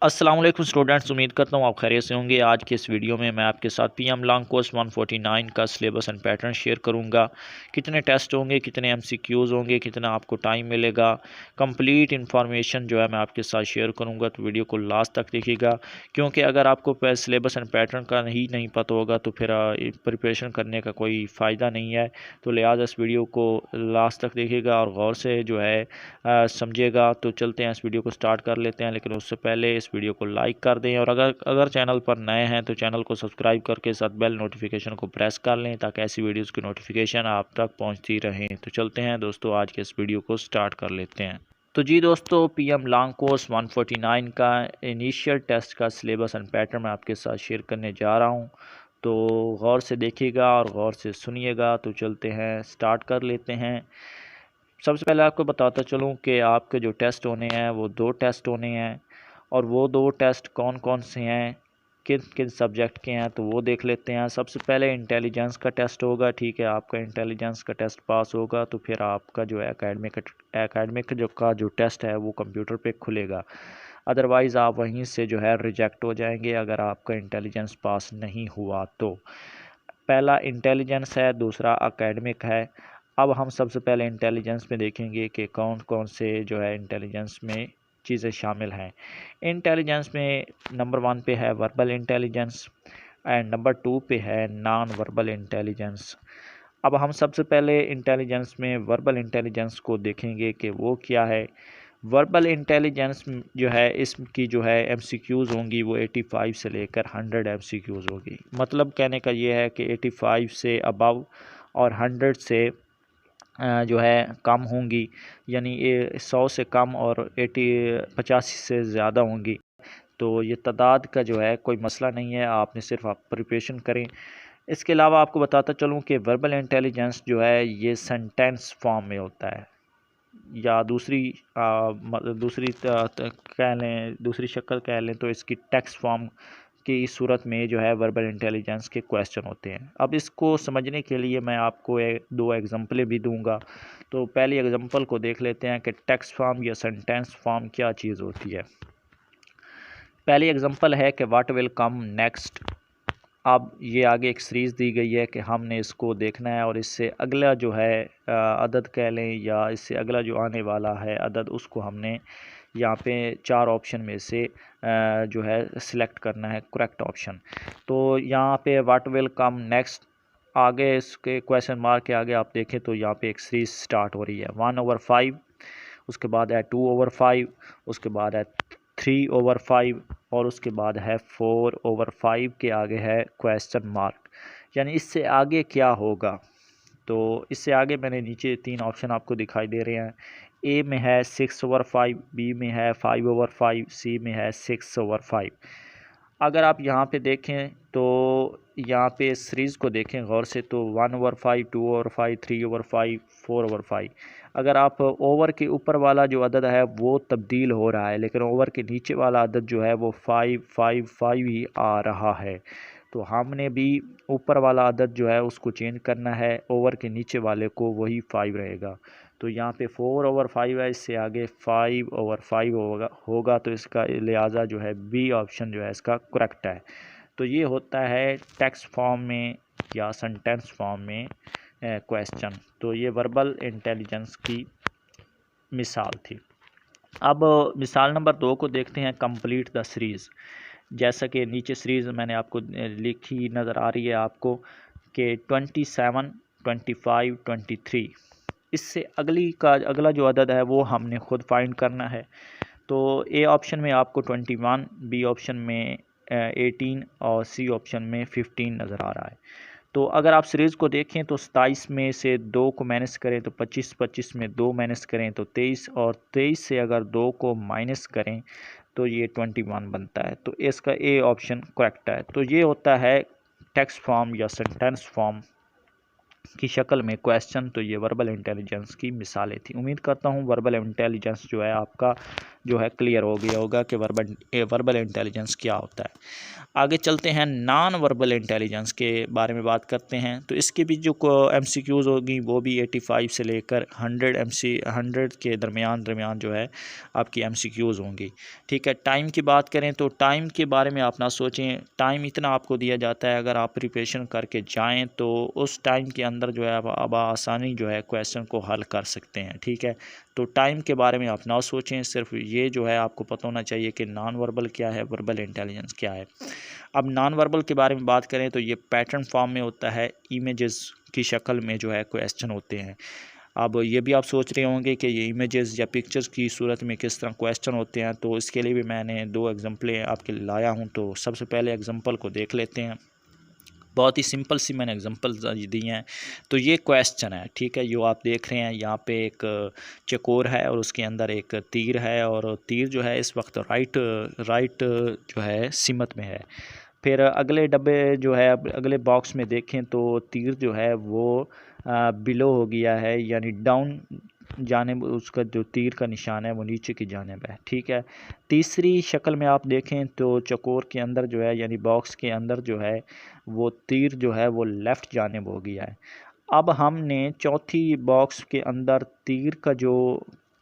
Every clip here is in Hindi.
अस्सलाम वालेकुम स्टूडेंट्स, उम्मीद करता हूँ आप खैरियत से होंगे। आज के इस वीडियो में मैं आपके साथ पीएम लॉन्ग कोर्स 149 का सिलेबस एंड पैटर्न शेयर करूँगा। कितने टेस्ट होंगे, कितने एमसीक्यूज़ होंगे, कितना आपको टाइम मिलेगा, कंप्लीट इन्फॉर्मेशन जो है मैं आपके साथ शेयर करूँगा। तो वीडियो को लास्ट तक देखिएगा, क्योंकि अगर आपको सिलेबस एंड पैटर्न का नहीं पता होगा तो फिर प्रिपरेशन करने का कोई फ़ायदा नहीं है। तो लिहाजा इस वीडियो को लास्ट तक देखिएगा और गौर से जो है समझिएगा। तो चलते हैं, इस वीडियो को स्टार्ट कर लेते हैं, लेकिन उससे पहले इस वीडियो को लाइक कर दें और अगर अगर चैनल पर नए हैं तो चैनल को सब्सक्राइब करके साथ बेल नोटिफिकेशन को प्रेस कर लें ताकि ऐसी वीडियोस की नोटिफिकेशन आप तक पहुंचती रहें। तो चलते हैं दोस्तों, आज के इस वीडियो को स्टार्ट कर लेते हैं। तो जी दोस्तों, पीएम लॉन्ग कोर्स 149 का इनिशियल टेस्ट का सिलेबस एंड पैटर्न मैं आपके साथ शेयर करने जा रहा हूँ। तो गौर से देखिएगा और गौर से सुनिएगा। तो चलते हैं, स्टार्ट कर लेते हैं। सबसे पहले आपको बताता चलूँ कि आपके जो टेस्ट होने हैं वो 2 टेस्ट होने हैं, और वो 2 टेस्ट कौन कौन से हैं, किन किन सब्जेक्ट के हैं, तो वो देख लेते हैं। सबसे पहले इंटेलिजेंस का टेस्ट होगा, ठीक है। आपका इंटेलिजेंस का टेस्ट पास होगा तो फिर आपका जो है एकेडमिक जो टेस्ट है वो कंप्यूटर पे खुलेगा। अदरवाइज़ आप वहीं से जो है रिजेक्ट हो जाएंगे अगर आपका इंटेलिजेंस पास नहीं हुआ तो। पहला इंटेलिजेंस है, दूसरा एकेडमिक है। अब हम सबसे पहले इंटेलिजेंस में देखेंगे कि कौन कौन से जो है इंटेलिजेंस में चीज़ें शामिल हैं। इंटेलिजेंस में नंबर 1 पे है वर्बल इंटेलिजेंस एंड नंबर 2 पे है नॉन वर्बल इंटेलिजेंस। अब हम सबसे पहले इंटेलिजेंस में वर्बल इंटेलिजेंस को देखेंगे कि वो क्या है। वर्बल इंटेलिजेंस जो है, इसकी जो है एमसीक्यूज़ होंगी वो 85 से लेकर 100 एमसीक्यूज़ होगी। मतलब कहने का ये है कि 85 से अबव और 100 से जो है कम होंगी, यानी ये 100 से कम और 85 से ज़्यादा होंगी। तो ये तादाद का जो है कोई मसला नहीं है, आपने सिर्फ आप प्रिपरेशन करें। इसके अलावा आपको बताता चलूँ कि वर्बल इंटेलिजेंस जो है ये सेंटेंस फॉर्म में होता है, या दूसरी शक्ल कह लें तो इसकी टेक्स्ट फॉर्म की सूरत में जो है वर्बल इंटेलिजेंस के क्वेश्चन होते हैं। अब इसको समझने के लिए मैं आपको 2 एग्जांपलें भी दूंगा। तो पहली एग्जांपल को देख लेते हैं कि टेक्स्ट फॉर्म या सेंटेंस फॉर्म क्या चीज़ होती है। पहली एग्जांपल है कि व्हाट विल कम नेक्स्ट। अब ये आगे एक सीरीज़ दी गई है कि हमने इसको देखना है और इससे अगला जो है अदद कह लें, या इससे अगला जो आने वाला है अदद, उसको हमने यहाँ पे 4 ऑप्शन में से जो है सिलेक्ट करना है करेक्ट ऑप्शन। तो यहाँ पे व्हाट विल कम नेक्स्ट, आगे इसके क्वेश्चन मार्क के आगे आप देखें तो यहाँ पे एक सीरीज़ स्टार्ट हो रही है 1/5, उसके बाद है 2/5, उसके बाद है 3/5 और उसके बाद है 4/5 के आगे है क्वेश्चन मार्क। यानी इससे आगे क्या होगा। तो इससे आगे मैंने नीचे 3 ऑप्शन आपको दिखाई दे रहे हैं। ए में है 6/5, बी में है 5/5, सी में है 6/5। अगर आप यहाँ पे देखें तो यहाँ पे सीरीज़ को देखें गौर से तो 1/5, 2/5, 3/5, 4/5। अगर आप ओवर के ऊपर वाला जो अदद है वो तब्दील हो रहा है, लेकिन ओवर के नीचे वाला अदद जो है वो 5, 5, 5 ही आ रहा है। तो हमने भी ऊपर वाला अदद जो है उसको चेंज करना है, ओवर के नीचे वाले को वही 5 रहेगा। तो यहाँ पे 4/5 है, इससे आगे 5/5 होगा तो इसका लिहाजा जो है बी ऑप्शन जो है इसका करेक्ट है। तो ये होता है टेक्स्ट फॉर्म में या सेंटेंस फॉर्म में क्वेश्चन। तो ये वर्बल इंटेलिजेंस की मिसाल थी। अब मिसाल नंबर 2 को देखते हैं, कंप्लीट द सीरीज़। जैसा कि नीचे सीरीज़ मैंने आपको लिखी नज़र आ रही है आपको कि 27, 25, 23। इससे अगला जो अदद है वो हमने ख़ुद फाइंड करना है। तो ए ऑप्शन में आपको 21, बी ऑप्शन में 18 और सी ऑप्शन में 15 नज़र आ रहा है। तो अगर आप सीरीज़ को देखें तो 27 में से 2 को माइनस करें तो 25, 25 में 2 माइनस करें तो 23, और 23 से अगर 2 को माइनस करें तो ये 21 बनता है। तो इसका ए ऑप्शन करेक्ट है। तो ये होता है टेक्स्ट फॉर्म या सेंटेंस फॉर्म की शक्ल में क्वेश्चन, तो ये वर्बल इंटेलिजेंस की मिसालें थी। उम्मीद करता हूँ वर्बल इंटेलिजेंस जो है आपका जो है क्लियर हो गया होगा कि वर्बल इंटेलिजेंस क्या होता है। आगे चलते हैं, नॉन वर्बल इंटेलिजेंस के बारे में बात करते हैं। तो इसके भी जो MCQs होगी वो भी 85 से लेकर 100 के दरमियान जो है आपकी MCQs होंगी। ठीक है, टाइम की बात करें तो टाइम के बारे में आप ना सोचें, टाइम इतना आपको दिया जाता है, अगर आप प्रिपरेशन करके जाएं तो उस टाइम के अंदर जो है आप आसानी जो है क्वेश्चन को हल कर सकते हैं। ठीक है, तो टाइम के बारे में आप ना सोचें, सिर्फ ये जो है आपको पता होना चाहिए कि नॉन वर्बल क्या है, वर्बल इंटेलिजेंस क्या है। अब नॉन वर्बल के बारे में बात करें तो ये पैटर्न फॉर्म में होता है, इमेजेस की शक्ल में जो है क्वेश्चन होते हैं। अब ये भी आप सोच रहे होंगे कि ये इमेजेस या पिक्चर्स की सूरत में किस तरह क्वेश्चन होते हैं, तो इसके लिए भी मैंने 2 एग्जांपलें आपके लिए लाया हूँ। तो सबसे पहले एग्जांपल को देख लेते हैं। बहुत ही सिंपल सी मैंने एग्जांपल दी हैं। तो ये क्वेश्चन है, ठीक है, जो आप देख रहे हैं यहाँ पे एक चकोर है और उसके अंदर एक तीर है, और तीर जो है इस वक्त राइट जो है सिमत में है। फिर अगले डब्बे जो है, अगले बॉक्स में देखें तो तीर जो है वो बिलो हो गया है, यानी डाउन जानिब उसका जो तीर का निशान है वो नीचे की जानिब है। ठीक है, तीसरी शक्ल में आप देखें तो चकोर के अंदर जो है, यानी बॉक्स के अंदर जो है वो तीर जो है वो लेफ़्ट जानिब हो गया है। अब हमने चौथी बॉक्स के अंदर तीर का जो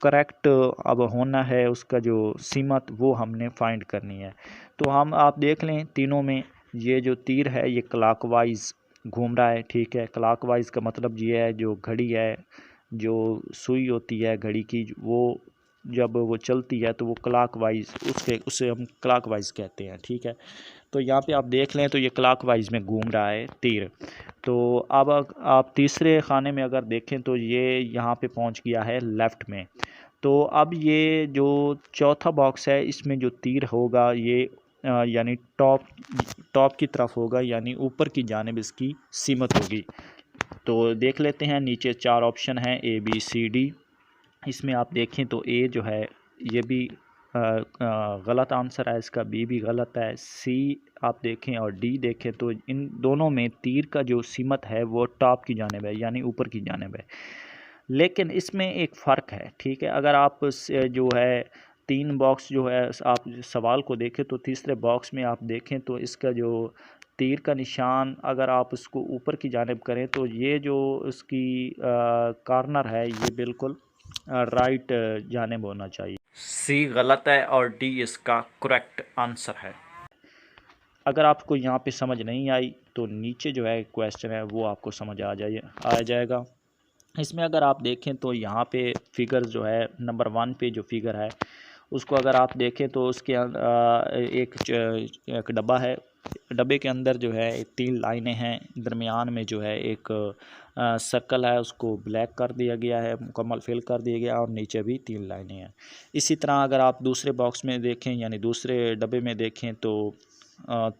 करेक्ट अब होना है, उसका जो सीमत वो हमने फाइंड करनी है। तो हम आप देख लें तीनों में, ये जो तीर है ये क्लॉकवाइज घूम रहा है। ठीक है, क्लॉकवाइज का मतलब ये है जो घड़ी है, जो सुई होती है घड़ी की, वो जब वो चलती है तो वो क्लॉकवाइज उसे हम क्लॉकवाइज कहते हैं। ठीक है, तो यहाँ पे आप देख लें तो ये क्लॉकवाइज में घूम रहा है तीर। तो अब आप तीसरे खाने में अगर देखें तो ये यहाँ पे पहुँच गया है लेफ़्ट में। तो अब ये जो चौथा बॉक्स है इसमें जो तीर होगा ये यानी टॉप की तरफ होगा, यानी ऊपर की जानिब इसकी सीमत होगी। तो देख लेते हैं, नीचे 4 ऑप्शन हैं ABCD। इसमें आप देखें तो ए जो है ये भी गलत आंसर है, इसका बी भी गलत है, सी आप देखें और डी देखें तो इन दोनों में तीर का जो सीमत है वो टॉप की जानिब है, यानी ऊपर की जानिब है। लेकिन इसमें एक फ़र्क है। ठीक है, अगर आप जो है 3 बॉक्स जो है आप सवाल को देखें तो तीसरे बॉक्स में आप देखें तो इसका जो तीर का निशान अगर आप उसको ऊपर की जानिब करें तो ये जो इसकी कॉर्नर है ये बिल्कुल राइट जानिब होना चाहिए। सी गलत है और डी इसका करेक्ट आंसर है। अगर आपको यहाँ पे समझ नहीं आई तो नीचे जो है क्वेश्चन है वो आपको समझ आ जाएगा। इसमें अगर आप देखें तो यहाँ पे फिगर जो है नंबर 1 पे जो फिगर है उसको अगर आप देखें तो उसके एक डब्बा है, डब्बे के अंदर जो है 3 लाइनें हैं, दरमियान में जो है एक सर्कल है उसको ब्लैक कर दिया गया है, मुकम्मल फिल कर दिया गया, और नीचे भी 3 लाइनें हैं। इसी तरह अगर आप दूसरे बॉक्स में देखें यानी दूसरे डब्बे में देखें तो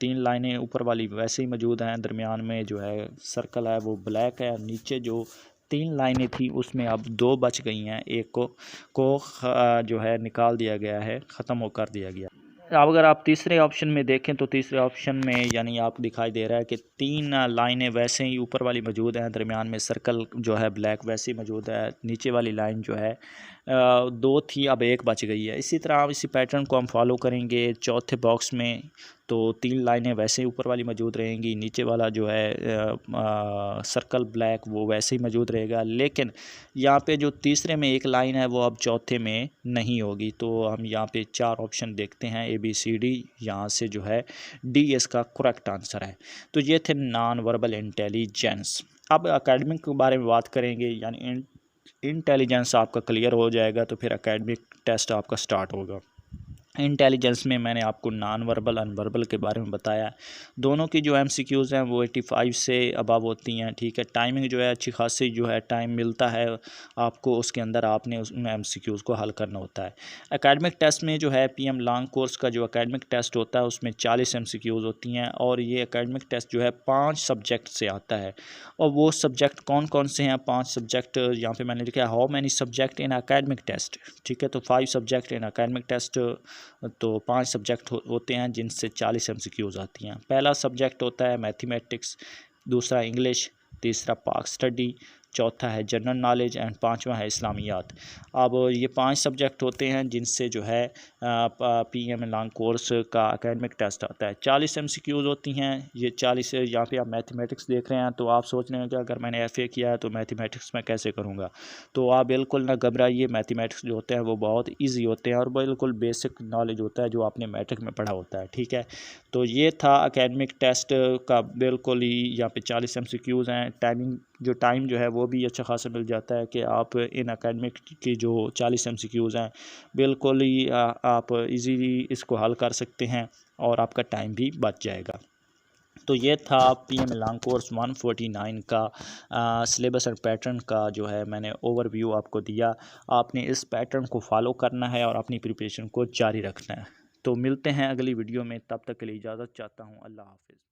3 लाइनें ऊपर वाली वैसे ही मौजूद हैं, दरमियान में जो है सर्कल है वो ब्लैक है, नीचे जो 3 लाइनें थी उसमें अब 2 बच गई हैं, एक को जो है निकाल दिया गया है, ख़त्म हो कर दिया गया। अब अगर आप तीसरे ऑप्शन में देखें तो तीसरे ऑप्शन में यानी आप दिखाई दे रहा है कि 3 लाइनें वैसे ही ऊपर वाली मौजूद हैं, दरमियान में सर्कल जो है ब्लैक वैसे ही मौजूद है, नीचे वाली लाइन जो है 2 थी अब 1 बच गई है। इसी तरह इसी पैटर्न को हम फॉलो करेंगे चौथे बॉक्स में, तो 3 लाइनें वैसे ही ऊपर वाली मौजूद रहेंगी, नीचे वाला जो है सर्कल ब्लैक वो वैसे ही मौजूद रहेगा, लेकिन यहाँ पे जो तीसरे में एक लाइन है वो अब चौथे में नहीं होगी। तो हम यहाँ पे 4 ऑप्शन देखते हैं ABCD, यहाँ से जो है डी इसका करेक्ट आंसर है। तो ये थे नॉन वर्बल इंटेलिजेंस। अब एकेडमिक के बारे में बात करेंगे, यानी इंटेलिजेंस आपका क्लियर हो जाएगा तो फिर एकेडमिक टेस्ट आपका स्टार्ट होगा। इंटेलिजेंस में मैंने आपको नॉन वर्बल अनवर्बल के बारे में बताया। दोनों की जो MCQs हैं वो 85 से अबव होती हैं। ठीक है, टाइमिंग जो है अच्छी खासी जो है टाइम मिलता है आपको, उसके अंदर आपने उस MCQs को हल करना होता है। एकेडमिक टेस्ट में जो है PM लॉन्ग कोर्स का जो एकेडमिक टेस्ट होता है उसमें 40 MCQs होती हैं, और ये एकेडमिक टेस्ट जो है 5 सब्जेक्ट से आता है। और वो सब्जेक्ट कौन कौन से हैं? 5 सब्जेक्ट यहाँ पे मैंने लिखा है, how many subject in academic test. ठीक है, तो 5 सब्जेक्ट इन एकेडमिक टेस्ट, तो 5 सब्जेक्ट होते हैं जिनसे 40 MCQs आती हैं। पहला सब्जेक्ट होता है मैथमेटिक्स, दूसरा इंग्लिश, तीसरा पाक स्टडी, चौथा है जनरल नॉलेज एंड पांचवा है इस्लामियात। अब ये 5 सब्जेक्ट होते हैं जिनसे जो है पीएम लॉन्ग कोर्स का एकेडमिक टेस्ट आता है। 40 एमसीक्यूज़ होती हैं। ये 40 यहाँ पे आप मैथमेटिक्स देख रहे हैं तो आप सोच रहे हैं कि अगर मैंने एफए किया है तो मैथमेटिक्स में कैसे करूँगा। तो आप बिल्कुल ना घबराइए, मैथमेटिक्स जो होते हैं वो बहुत ईजी होते हैं और बिल्कुल बेसिक नॉलेज होता है जो आपने मैट्रिक में पढ़ा होता है। ठीक है, तो ये था एकेडमिक टेस्ट का बिल्कुल ही यहाँ पे 40 एमसीक्यूज़ हैं। टाइम जो है वो भी अच्छा खासा मिल जाता है कि आप इन एकेडमिक की जो 40 एमसीक्यूज़ हैं बिल्कुल ही आप इजीली इसको हल कर सकते हैं और आपका टाइम भी बच जाएगा। तो ये था पीएम लॉन्ग कोर्स 149 का सिलेबस और पैटर्न का जो है मैंने ओवरव्यू आपको दिया। आपने इस पैटर्न को फॉलो करना है और अपनी प्रिपरेशन को जारी रखना है। तो मिलते हैं अगली वीडियो में, तब तक के लिए इजाज़त चाहता हूँ। अल्लाह हाफ़िज़।